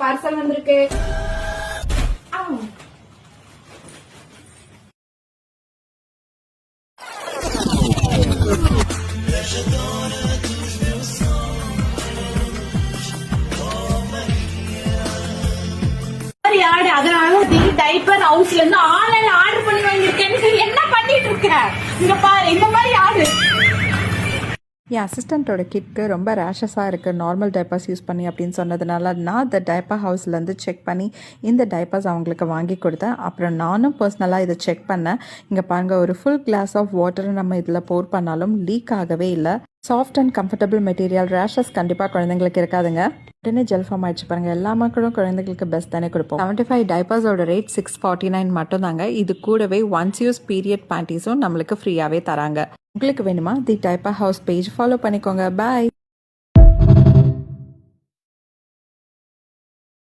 Parcel வந்திருக்கு. அதனால diaper ஹவுஸ்ல இருந்து ஆன்லைன்ல ஆர்டர் பண்ணி வாங்கிருக்கேன். என்ன பண்ணிட்டு இருக்க? இங்க பாரு, இந்த மாதிரி ஆடு. என் அசிஸ்டண்ட்டோட கிட்க்கு ரொம்ப ரேஷஸாக இருக்குது நார்மல் டைப்பர்ஸ் யூஸ் பண்ணி அப்படின்னு சொன்னதுனால நான் இந்த டைப்பர் ஹவுஸ்லேருந்து செக் பண்ணி இந்த டைப்பர்ஸ் அவங்களுக்கு வாங்கி கொடுத்தேன். அப்புறம் நானும் பர்சனலாக இதை செக் பண்ணேன். இங்கே பாருங்கள், ஒரு ஃபுல் கிளாஸ் ஆஃப் வாட்டரை நம்ம இதில் போர் பண்ணாலும் லீக் ஆகவே இல்லை. Soft and comfortable material. Rashes கண்டிப்பாக குழந்தைங்களுக்கு இருக்காதுங்க. உடனே ஜெல் ஃபார்ம் ஆயிடுச்சு பாருங்கள். எல்லா மக்களும் குழந்தைங்களுக்கு பெஸ்ட் தானே கொடுப்போம். 75 டைப்பர்ஸோட ரேட் 649 மட்டும் தாங்க. இது கூடவே ஒன்ஸ் யூஸ் பீரியட் பேண்டீஸும் நம்மளுக்கு ஃப்ரீயாகவே தராங்க. உங்களுக்கு வேணுமா தி டைப்பர் ஹவுஸ் பேஜ் ஃபாலோ பண்ணிக்கோங்க. பாய்.